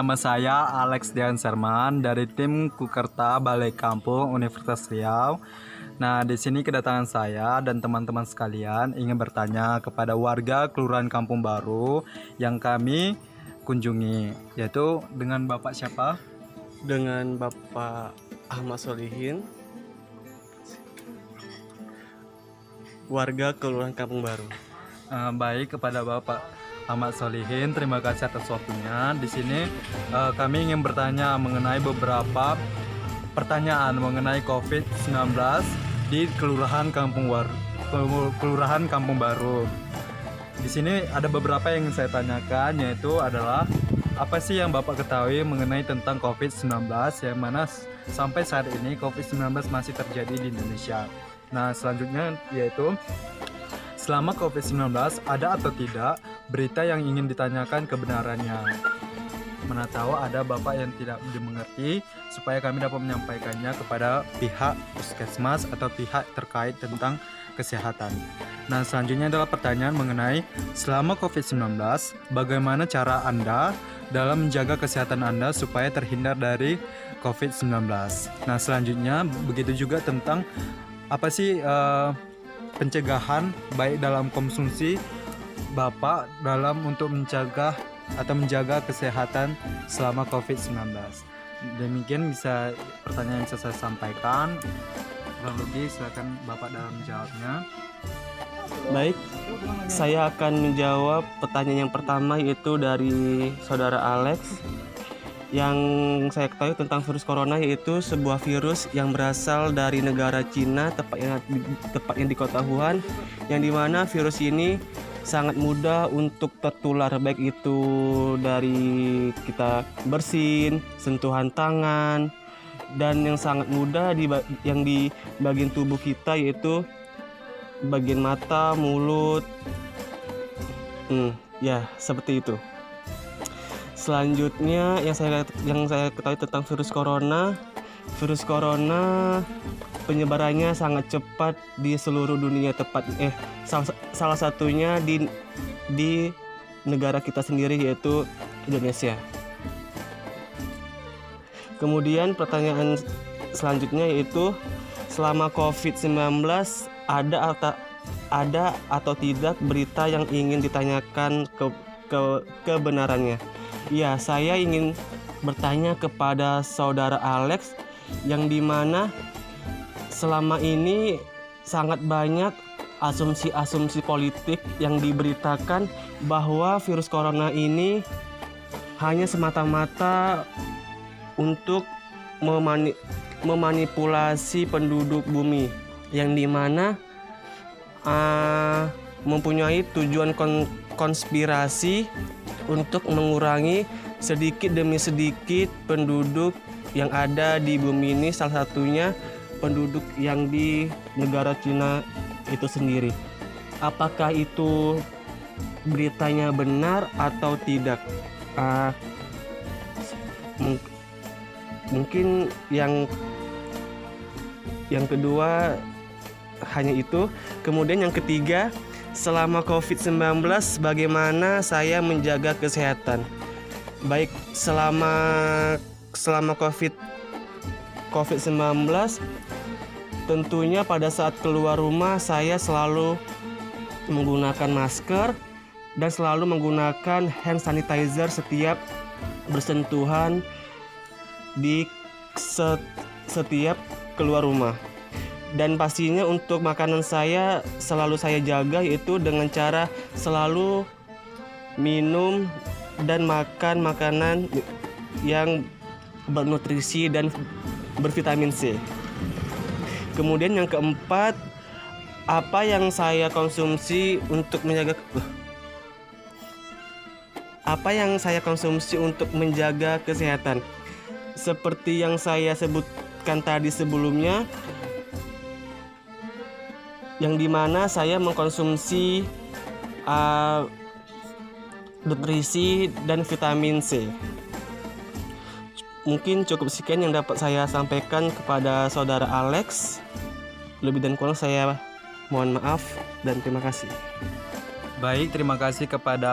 Nama saya Alex Dian Serman dari tim Kukerta Balai Kampung Universitas Riau. Nah, di sini kedatangan saya dan teman-teman sekalian ingin bertanya kepada warga Kelurahan Kampung Baru yang kami kunjungi, yaitu dengan Bapak siapa? Dengan Bapak Ahmad Solihin, warga Kelurahan Kampung Baru. Baik, kepada Bapak Ahmad Solihin, terima kasih atas waktunya. Di sini kami ingin bertanya mengenai beberapa pertanyaan mengenai COVID-19 di Kelurahan Kampung Baru. Di sini ada beberapa yang ingin saya tanyakan, yaitu adalah apa sih yang Bapak ketahui mengenai tentang COVID-19 yang mana sampai saat ini COVID-19 masih terjadi di Indonesia. Nah, selanjutnya yaitu selama COVID-19 ada atau tidak berita yang ingin ditanyakan kebenarannya. Mana tahu ada Bapak yang tidak dimengerti supaya kami dapat menyampaikannya kepada pihak puskesmas atau pihak terkait tentang kesehatan. Nah, selanjutnya adalah pertanyaan mengenai selama COVID-19, bagaimana cara Anda dalam menjaga kesehatan Anda supaya terhindar dari COVID-19. Nah, selanjutnya begitu juga tentang apa sih pencegahan baik dalam konsumsi Bapak dalam untuk menjaga kesehatan selama COVID-19. Demikian bisa pertanyaan yang saya sampaikan. Kurang lebih silakan Bapak dalam menjawabnya. Baik, saya akan menjawab pertanyaan yang pertama, yaitu dari saudara Alex. Yang saya ketahui tentang virus corona yaitu sebuah virus yang berasal dari negara Cina, tepatnya di kota Wuhan, yang dimana virus ini sangat mudah untuk tertular, baik itu dari kita bersin, sentuhan tangan, dan yang sangat mudah yang di bagian tubuh kita, yaitu bagian mata, mulut, ya seperti itu. Selanjutnya yang saya ketahui tentang virus corona penyebarannya sangat cepat di seluruh dunia, salah satunya di negara kita sendiri, yaitu Indonesia. Kemudian pertanyaan selanjutnya yaitu selama COVID-19 ada atau tidak berita yang ingin ditanyakan kebenarannya. Ya, saya ingin bertanya kepada saudara Alex, yang dimana selama ini sangat banyak asumsi-asumsi politik yang diberitakan bahwa virus corona ini hanya semata-mata untuk memanipulasi penduduk bumi, yang dimana mempunyai tujuan konspirasi untuk mengurangi sedikit demi sedikit penduduk yang ada di bumi ini, salah satunya penduduk yang di negara Cina itu sendiri. Apakah itu beritanya benar atau tidak? Mungkin yang kedua hanya itu. Kemudian yang ketiga, selama COVID-19 bagaimana saya menjaga kesehatan? Baik, selama COVID-19 tentunya pada saat keluar rumah saya selalu menggunakan masker dan selalu menggunakan hand sanitizer setiap bersentuhan di setiap keluar rumah. Dan pastinya untuk makanan saya selalu saya jaga, yaitu dengan cara selalu minum dan makan makanan yang bernutrisi dan bervitamin C. Kemudian yang keempat, apa yang saya konsumsi untuk menjaga kesehatan? Seperti yang saya sebutkan tadi sebelumnya, yang dimana saya mengkonsumsi nutrisi dan vitamin C. Mungkin cukup sekian yang dapat saya sampaikan kepada saudara Alex. Lebih dan kurang saya mohon maaf dan terima kasih. Baik, terima kasih kepada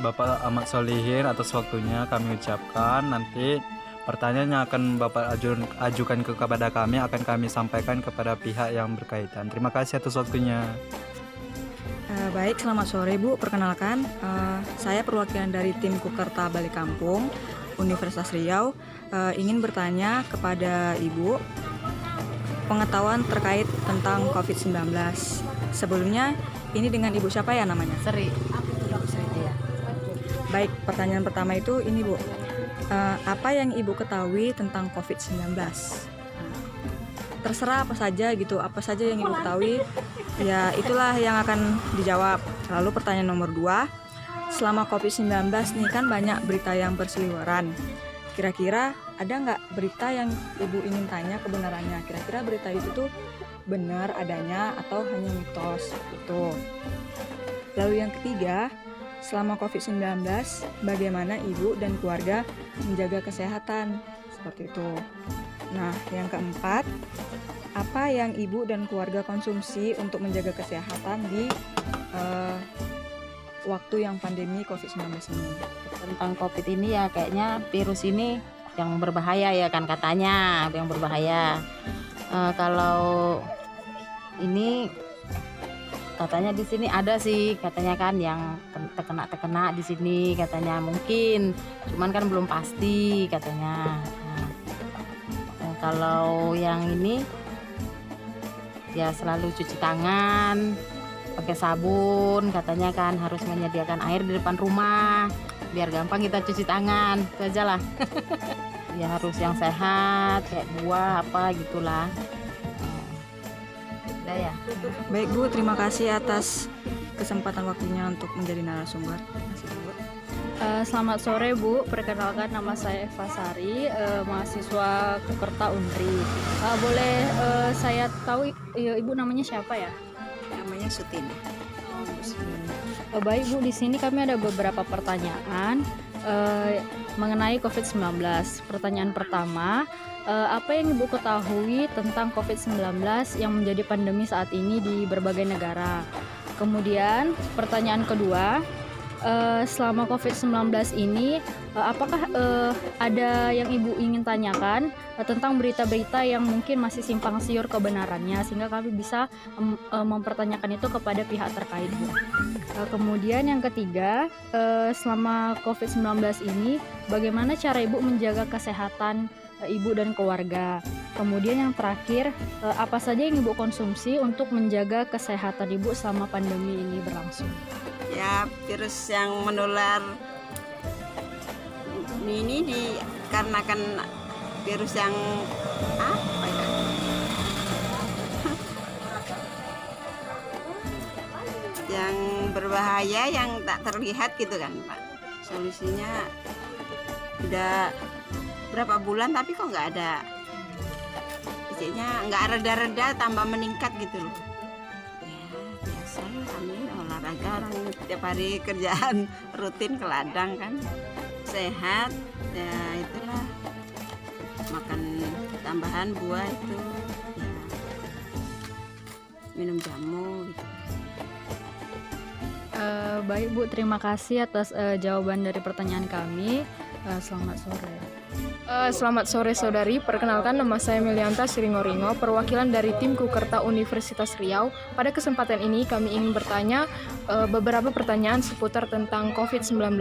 Bapak Ahmad Solihin atas waktunya kami ucapkan. Nanti pertanyaan yang akan Bapak ajukan kepada kami akan kami sampaikan kepada pihak yang berkaitan. Terima kasih atas waktunya. Baik, selamat sore Bu. Perkenalkan, saya perwakilan dari tim Kukerta Balik Kampung Universitas Riau ingin bertanya kepada Ibu pengetahuan terkait tentang COVID-19. Sebelumnya, ini dengan Ibu siapa ya namanya? Seri. Baik, pertanyaan pertama itu ini Bu. Apa yang Ibu ketahui tentang COVID-19? Terserah apa saja gitu, apa saja yang Ibu ketahui, ya itulah yang akan dijawab. Lalu pertanyaan nomor 2, selama COVID-19 nih kan banyak berita yang berseliweran. Kira-kira ada nggak berita yang Ibu ingin tanya kebenarannya? Kira-kira berita itu tuh benar adanya atau hanya mitos gitu. Lalu yang ketiga, selama COVID-19 bagaimana Ibu dan keluarga menjaga kesehatan? Seperti itu. Nah, yang keempat, apa yang Ibu dan keluarga konsumsi untuk menjaga kesehatan di waktu yang pandemi COVID-19 ini? Tentang COVID ini ya kayaknya virus ini yang berbahaya ya kan katanya, yang berbahaya. Kalau ini katanya di sini ada sih katanya kan yang terkena di sini katanya mungkin, cuman kan belum pasti katanya. Kalau yang ini ya selalu cuci tangan pakai sabun, katanya kan harus menyediakan air di depan rumah biar gampang kita cuci tangan, itu aja lah. Ya harus yang sehat kayak buah apa gitulah. Udah ya. Baik Bu, terima kasih atas kesempatan waktunya untuk menjadi narasumber. Selamat sore Bu, perkenalkan nama saya Eva Sari, mahasiswa Kukerta Unri. Boleh saya tahu Ibu namanya siapa ya? Namanya Sutin. Baik Bu, di sini kami ada beberapa pertanyaan mengenai COVID-19. Pertanyaan pertama, apa yang Ibu ketahui tentang COVID-19 yang menjadi pandemi saat ini di berbagai negara? Kemudian pertanyaan kedua, selama COVID-19 ini, apakah ada yang Ibu ingin tanyakan tentang berita-berita yang mungkin masih simpang siur kebenarannya, sehingga kami bisa mempertanyakan itu kepada pihak terkait, Bu. Kemudian yang ketiga, selama COVID-19 ini, bagaimana cara Ibu menjaga kesehatan Ibu dan keluarga? Kemudian yang terakhir, apa saja yang Ibu konsumsi untuk menjaga kesehatan Ibu selama pandemi ini berlangsung? Ya, virus yang menular ini dikarenakan virus yang apa ya? Yang berbahaya, yang tak terlihat gitu kan, Pak. Solusinya udah berapa bulan tapi kok nggak ada, biasanya nggak reda-reda, tambah meningkat gitu loh. Kami olahraga, orang tiap hari kerjaan rutin ke ladang kan, sehat ya, itulah makan tambahan buah itu ya, minum jamu gitu. Baik Bu, terima kasih atas jawaban dari pertanyaan kami. Selamat sore. Selamat sore saudari, perkenalkan nama saya Melianta Siringoringo, perwakilan dari tim Kukerta Universitas Riau. Pada kesempatan ini kami ingin bertanya beberapa pertanyaan seputar tentang COVID-19.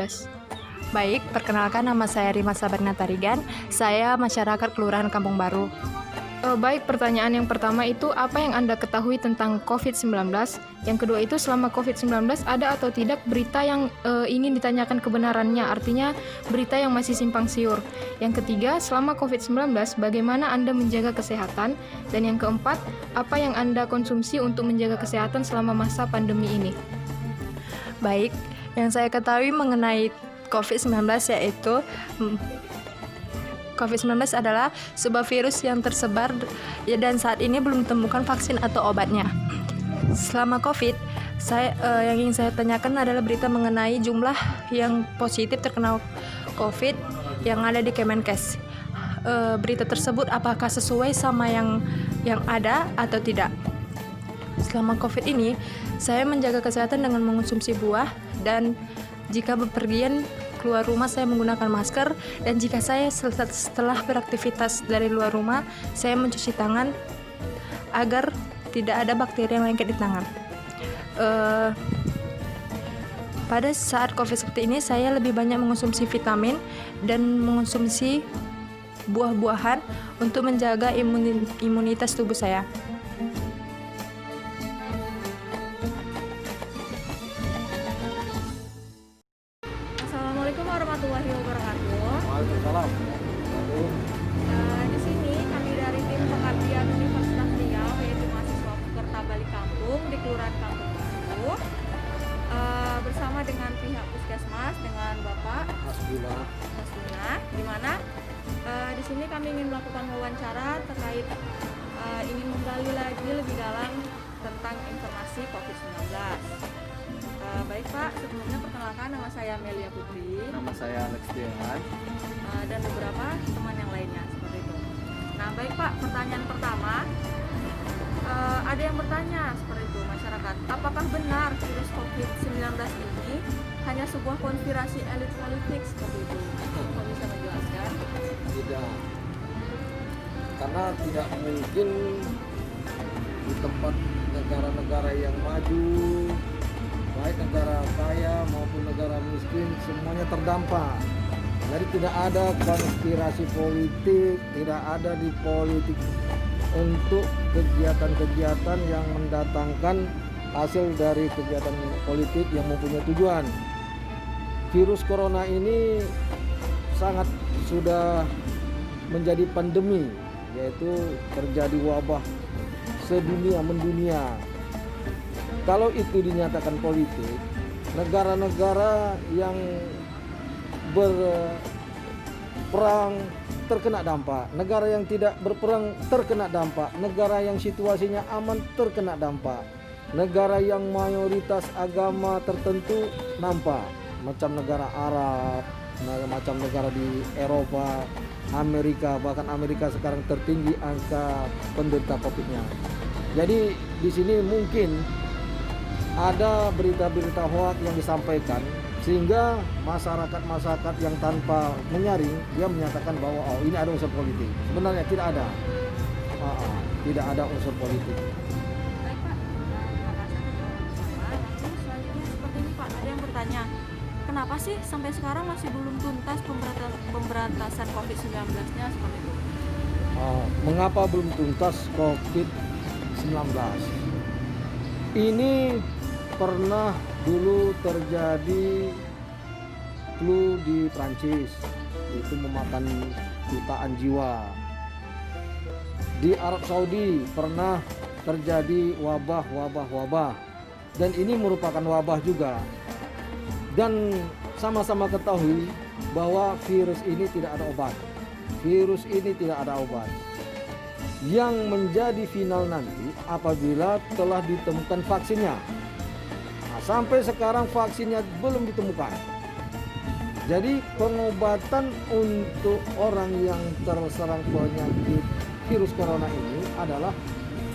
Baik, perkenalkan nama saya Rima Sabarina Tarigan, saya masyarakat Kelurahan Kampung Baru. Baik, pertanyaan yang pertama itu apa yang Anda ketahui tentang COVID-19? Yang kedua itu selama COVID-19 ada atau tidak berita yang ingin ditanyakan kebenarannya, artinya berita yang masih simpang siur. Yang ketiga, selama COVID-19 bagaimana Anda menjaga kesehatan? Dan yang keempat, apa yang Anda konsumsi untuk menjaga kesehatan selama masa pandemi ini? Baik, yang saya ketahui mengenai COVID-19 yaitu COVID-19 adalah sebuah virus yang tersebar dan saat ini belum ditemukan vaksin atau obatnya. Selama COVID, yang ingin saya tanyakan adalah berita mengenai jumlah yang positif terkena COVID yang ada di Kemenkes. Berita tersebut apakah sesuai sama yang ada atau tidak? selama COVID ini, saya menjaga kesehatan dengan mengonsumsi buah, dan jika bepergian keluar rumah saya menggunakan masker, dan jika saya setelah beraktivitas dari luar rumah, saya mencuci tangan agar tidak ada bakteri yang lengket di tangan. Pada saat COVID seperti ini, saya lebih banyak mengonsumsi vitamin dan mengonsumsi buah-buahan untuk menjaga imunitas tubuh saya. Assalamualaikum warahmatullahi wabarakatuh. Waalaikumsalam. Di sini kami dari tim pengabdian Universitas Riau, yaitu mahasiswa Pekerta Balik Kampung di Kelurahan Kampung Baru, bersama dengan pihak Puskesmas dengan Bapak Hasbuna, di mana di sini kami ingin melakukan wawancara terkait ingin menggali lagi lebih dalam tentang informasi COVID-19. Baik Pak, sebelumnya perkenalkan, nama saya Melia Putri. Nama saya Alex Dian. Dan beberapa teman yang lainnya seperti itu. Nah baik Pak, pertanyaan pertama, ada yang bertanya seperti itu, masyarakat, apakah benar virus COVID-19 ini hanya sebuah konspirasi elit politik seperti itu? Kau bisa menjelaskan? Tidak. Karena tidak mungkin di tempat negara-negara yang maju, baik negara kaya maupun negara miskin, semuanya terdampak. Jadi tidak ada konspirasi politik, tidak ada di politik untuk kegiatan-kegiatan yang mendatangkan hasil dari kegiatan politik yang mempunyai tujuan. Virus corona ini sangat sudah menjadi pandemi, yaitu terjadi wabah sedunia mendunia. Kalau itu dinyatakan politik, negara-negara yang berperang terkena dampak, negara yang tidak berperang terkena dampak, negara yang situasinya aman terkena dampak, negara yang mayoritas agama tertentu nampak, macam negara Arab, macam negara di Eropa, Amerika, bahkan Amerika sekarang tertinggi angka penderita COVID-nya. Jadi di sini mungkin ada berita-berita hoax yang disampaikan, sehingga masyarakat yang tanpa menyaring dia menyatakan bahwa oh ini ada unsur politik. Sebenarnya tidak ada, tidak ada unsur politik. Baik Pak, terima kasih atas jawaban Bapak. Selanjutnya seperti ini Pak, ada yang bertanya, kenapa sih sampai sekarang masih belum tuntas pemberantasan COVID-19-nya seperti itu? Mengapa belum tuntas COVID-19? Ini pernah dulu terjadi flu di Prancis, itu memakan jutaan jiwa. Di Arab Saudi pernah terjadi wabah, dan ini merupakan wabah juga. Dan sama-sama ketahui bahwa virus ini tidak ada obat. Virus ini tidak ada obat. Yang menjadi final nanti apabila telah ditemukan vaksinnya. Nah, sampai sekarang vaksinnya belum ditemukan. Jadi pengobatan untuk orang yang terserang penyakit virus corona ini adalah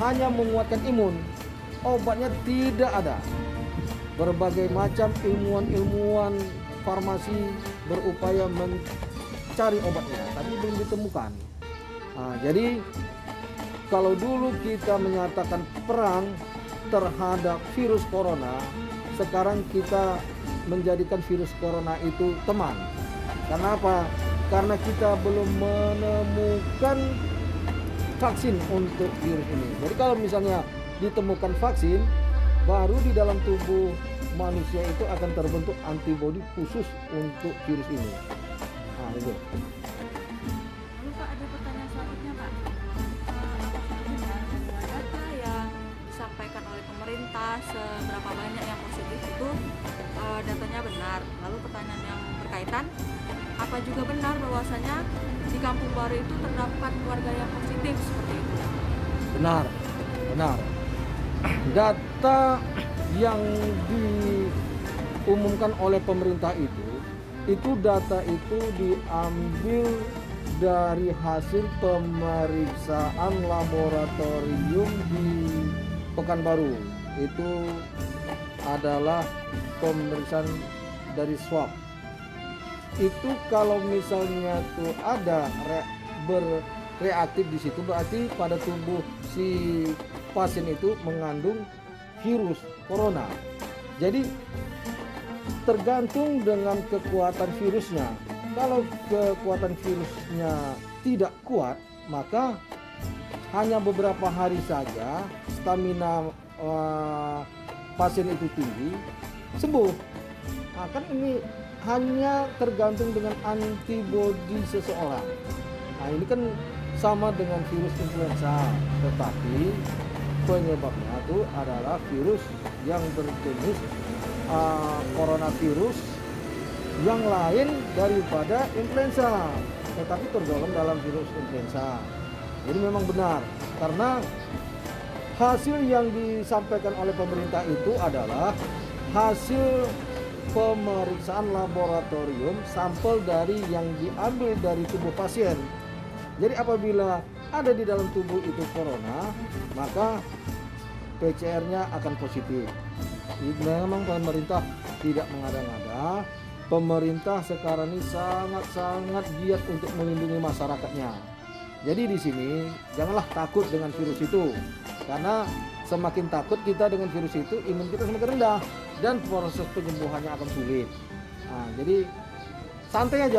hanya menguatkan imun. Obatnya tidak ada. Berbagai macam ilmuwan farmasi berupaya mencari obatnya, tapi belum ditemukan. Nah, jadi kalau dulu kita menyatakan perang terhadap virus corona, sekarang kita menjadikan virus corona itu teman. Karena apa? Karena kita belum menemukan vaksin untuk virus ini. Jadi kalau misalnya ditemukan vaksin, baru di dalam tubuh manusia itu akan terbentuk antibodi khusus untuk virus ini. Nah, itu. Lalu Pak, ada pertanyaan selanjutnya Pak. Apakah benar bahwa data yang disampaikan oleh pemerintah seberapa banyak yang positif itu datanya benar? Lalu pertanyaan yang berkaitan, apa juga benar bahwasanya di Kampung Baru itu terdapat warga yang positif seperti itu? Benar. Data yang diumumkan oleh pemerintah itu data itu diambil dari hasil pemeriksaan laboratorium di Pekanbaru itu adalah pemeriksaan dari swab. Itu kalau misalnya tuh ada bereaktif di situ, berarti pada tubuh si pasien itu mengandung virus corona. Jadi tergantung dengan kekuatan virusnya. Kalau kekuatan virusnya tidak kuat, maka hanya beberapa hari saja stamina pasien itu tinggi, sembuh. Nah, kan ini hanya tergantung dengan antibodi seseorang. Nah, ini kan sama dengan virus influenza, tetapi penyebabnya itu adalah virus yang berjenis coronavirus yang lain daripada influenza, tetapi tergolong dalam virus influenza. Jadi memang benar, karena hasil yang disampaikan oleh pemerintah itu adalah hasil pemeriksaan laboratorium sampel dari yang diambil dari tubuh pasien. Jadi apabila ada di dalam tubuh itu corona, maka PCR-nya akan positif. Memang pemerintah tidak mengada-ngada. Pemerintah sekarang ini sangat giat untuk melindungi masyarakatnya. Jadi di sini janganlah takut dengan virus itu, karena semakin takut kita dengan virus itu, imun kita semakin rendah dan proses penyembuhannya akan sulit. Nah, jadi santai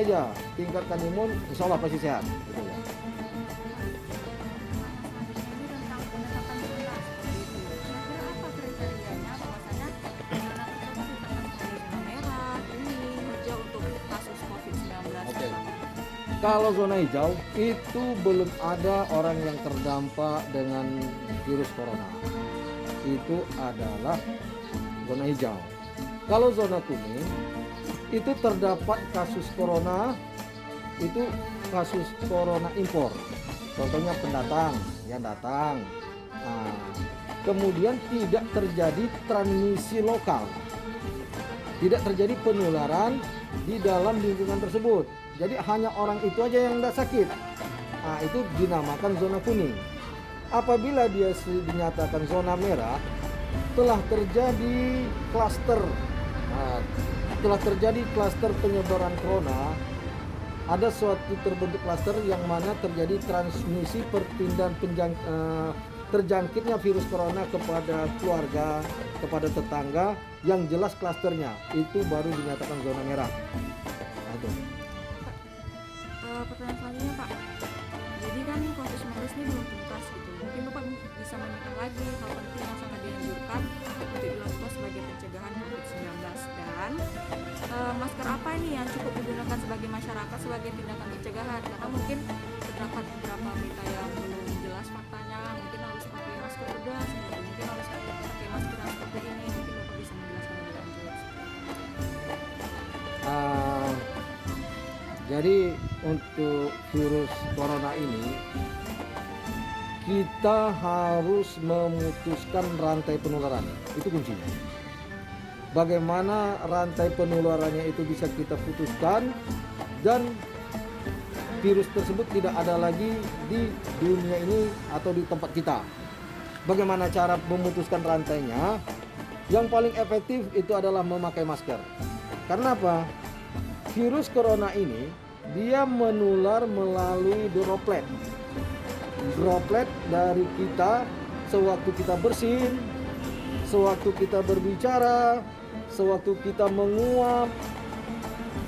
aja, tingkatkan imun, insya Allah pasti sehat. Gitu ya. Kalau zona hijau itu belum ada orang yang terdampak dengan virus corona. Itu adalah zona hijau. Kalau zona kuning itu terdapat kasus corona, itu kasus corona impor. Contohnya pendatang yang datang. Nah, kemudian tidak terjadi transmisi lokal. Tidak terjadi penularan di dalam lingkungan tersebut. Jadi hanya orang itu aja yang tidak sakit. Nah, itu dinamakan zona kuning. Apabila dia dinyatakan zona merah, telah terjadi klaster. Nah, telah terjadi klaster penyebaran corona. Ada suatu terbentuk klaster yang mana terjadi transmisi perpindahan terjangkitnya virus corona kepada keluarga, kepada tetangga, yang jelas klasternya. Itu baru dinyatakan zona merah. Nah, itu. Pertanyaan selanjutnya Pak, jadi kan COVID-19 ini belum tuntas gitu, mungkin Bapak bisa mengingatkan lagi hal penting yang sangat dianjurkan untuk dilakukan sebagai pencegahan COVID-19, dan masker apa ini yang cukup digunakan sebagai masyarakat sebagai tindakan pencegahan, karena mungkin terdapat beberapa berita yang belum jelas faktanya, mungkin harus pakai masker bedah, mungkin harus pakai masker yang seperti ini, mungkin Bapak bisa menjelaskan lebih lanjut. Jadi untuk virus corona ini kita harus memutuskan rantai penularan, itu kuncinya. Bagaimana rantai penularannya itu bisa kita putuskan dan virus tersebut tidak ada lagi di dunia ini atau di tempat kita. Bagaimana cara memutuskan rantainya? Yang paling efektif itu adalah memakai masker. Karena apa? Virus corona ini dia menular melalui droplet. Droplet dari kita sewaktu kita bersin, sewaktu kita berbicara, sewaktu kita menguap.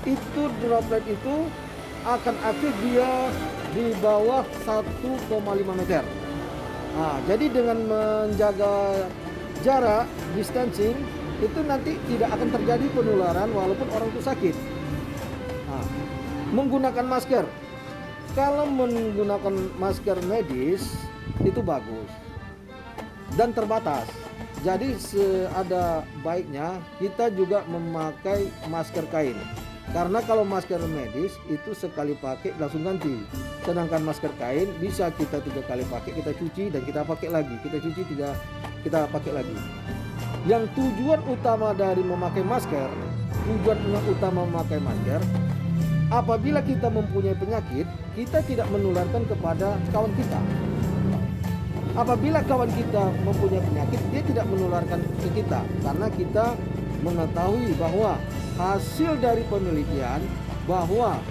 Itu droplet itu akan aktif dia di bawah 1,5 meter. Nah, jadi dengan menjaga jarak, distancing, itu nanti tidak akan terjadi penularan walaupun orang itu sakit. Nah, menggunakan masker, kalau menggunakan masker medis itu bagus dan terbatas. Jadi ada baiknya kita juga memakai masker kain, karena kalau masker medis itu sekali pakai langsung ganti, sedangkan masker kain bisa kita 3 kali pakai, kita cuci dan kita pakai lagi, kita cuci kita pakai lagi. Yang tujuan utama dari memakai masker, apabila kita mempunyai penyakit, kita tidak menularkan kepada kawan kita. Apabila kawan kita mempunyai penyakit, dia tidak menularkan ke kita karena kita mengetahui bahwa hasil dari penelitian bahwa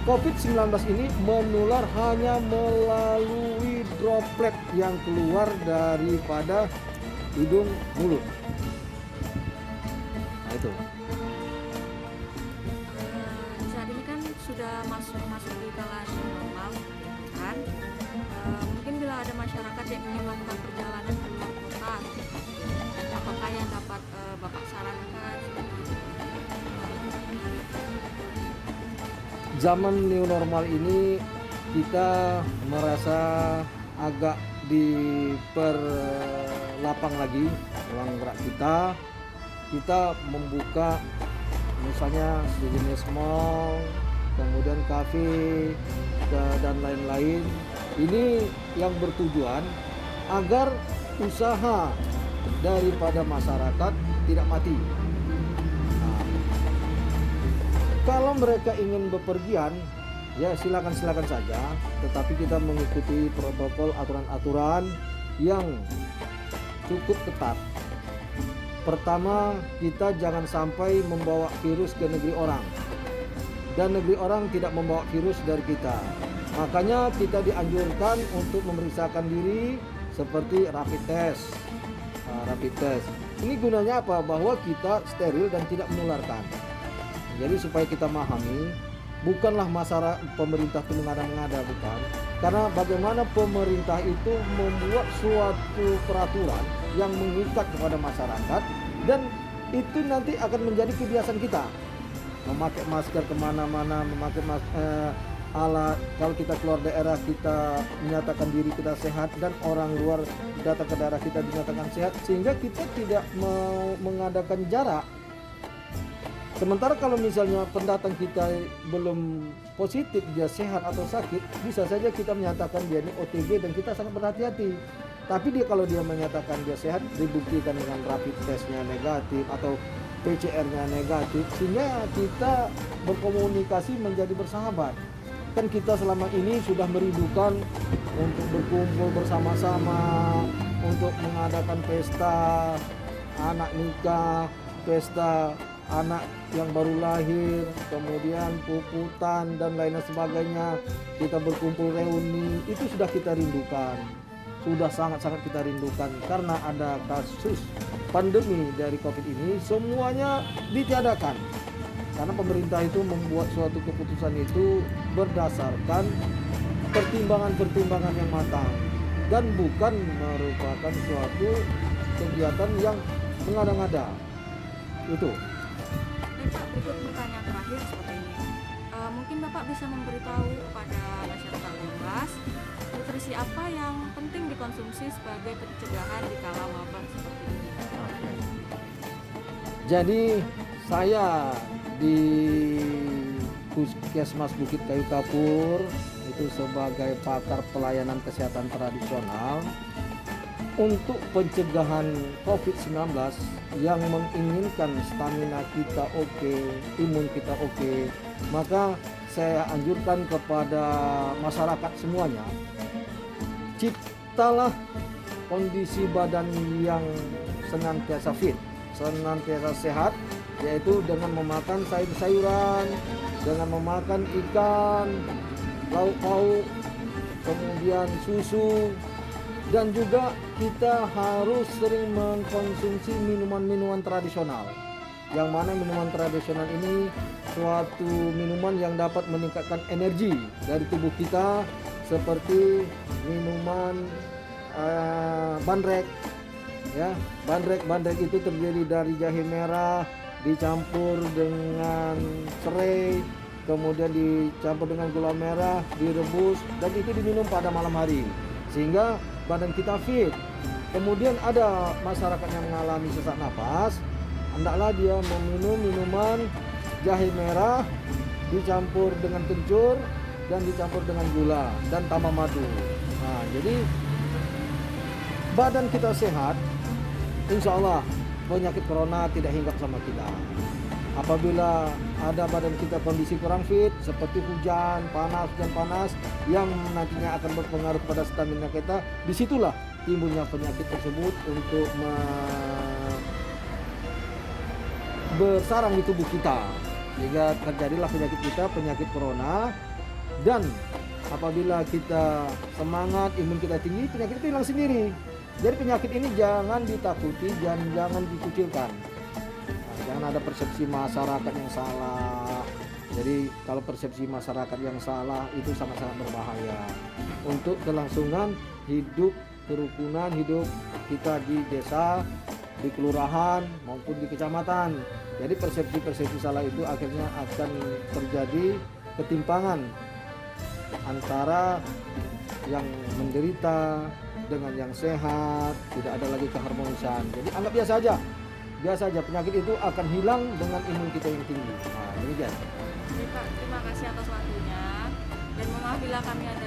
COVID-19 ini menular hanya melalui droplet yang keluar daripada hidung mulut. Nah itu. Saat ini kan sudah masuk di kala new normal kan. Mungkin bila ada masyarakat yang ingin melakukan perjalanan ke luar kota, apakah yang dapat Bapak sarankan? Zaman new normal ini kita merasa agak diperlapang lagi ruang gerak kita. Kita membuka misalnya sejenis mall, kemudian kafe dan lain-lain. Ini yang bertujuan agar usaha daripada masyarakat tidak mati. Nah, kalau mereka ingin bepergian, ya silakan saja, tetapi kita mengikuti protokol aturan-aturan yang cukup ketat. Pertama, kita jangan sampai membawa virus ke negeri orang, dan negeri orang tidak membawa virus dari kita. Makanya kita dianjurkan untuk memeriksakan diri seperti rapid test. Ini gunanya apa? Bahwa kita steril dan tidak menularkan. Jadi supaya kita memahami, bukanlah masalah pemerintah itu mengada-ngada, bukan. Karena bagaimana pemerintah itu membuat suatu peraturan yang mengikat kepada masyarakat, dan itu nanti akan menjadi kebiasaan kita. Memakai masker kemana-mana, memakai alat, kalau kita keluar daerah kita menyatakan diri kita sehat dan orang luar datang ke daerah kita dinyatakan sehat, sehingga kita tidak mau mengadakan jarak. Sementara kalau misalnya pendatang kita belum positif, dia sehat atau sakit, bisa saja kita menyatakan dia ini OTG dan kita sangat berhati-hati. Tapi kalau dia menyatakan dia sehat, dibuktikan dengan rapid testnya negatif atau PCR-nya negatif, sehingga kita berkomunikasi menjadi bersahabat. Kan kita selama ini sudah merindukan untuk berkumpul bersama-sama, untuk mengadakan pesta anak nikah, pesta anak yang baru lahir, kemudian puputan dan lain sebagainya. Kita berkumpul reuni, itu sudah kita rindukan. Sudah sangat-sangat kita rindukan karena ada kasus pandemi dari COVID ini, semuanya ditiadakan. Karena pemerintah itu membuat suatu keputusan itu berdasarkan pertimbangan-pertimbangan yang matang dan bukan merupakan suatu kegiatan yang mengada-ngada. Itu. Pak, berikut pertanyaan terakhir seperti ini. Mungkin Bapak bisa memberitahu kepada masyarakat luas nutrisi apa yang penting dikonsumsi sebagai pencegahan di kala wabah seperti ini. Jadi saya di Puskesmas Bukit Kayu Kapur itu sebagai pakar pelayanan kesehatan tradisional untuk pencegahan COVID-19 yang menginginkan stamina kita oke, imun kita oke, maka saya anjurkan kepada masyarakat semuanya, ciptalah kondisi badan yang senantiasa fit, senantiasa sehat, yaitu dengan memakan sayur-sayuran, dengan memakan ikan, lauk-lauk, kemudian susu, dan juga kita harus sering mengkonsumsi minuman-minuman tradisional. Yang mana minuman tradisional ini suatu minuman yang dapat meningkatkan energi dari tubuh kita, seperti minuman bandrek. Ya, bandrek itu terdiri dari jahe merah dicampur dengan serai, kemudian dicampur dengan gula merah, direbus, dan itu diminum pada malam hari sehingga badan kita fit. Kemudian ada masyarakat yang mengalami sesak napas, hendaklah dia meminum minuman jahe merah dicampur dengan kencur dan dicampur dengan gula dan tambah madu. Nah, jadi badan kita sehat, insya Allah penyakit corona tidak hinggap sama kita. Apabila ada badan kita kondisi kurang fit, seperti hujan panas yang nantinya akan berpengaruh pada stamina kita, disitulah timbulnya penyakit tersebut untuk bersarang di tubuh kita, sehingga terjadilah penyakit kita, penyakit corona. Dan apabila kita semangat, imun kita tinggi, penyakit itu hilang sendiri. Jadi penyakit ini jangan ditakuti, jangan dikucilkan. Jangan ada persepsi masyarakat yang salah. Jadi kalau persepsi masyarakat yang salah itu sangat-sangat berbahaya untuk kelangsungan hidup, kerukunan hidup kita di desa, di kelurahan maupun di kecamatan. Jadi persepsi salah itu akhirnya akan terjadi ketimpangan antara yang menderita dengan yang sehat, tidak ada lagi keharmonisan. Jadi anggap biasa aja penyakit itu akan hilang dengan imun kita yang tinggi. Nah, demikian. Pak, terima kasih atas waktunya dan mohon maaf bila kami ada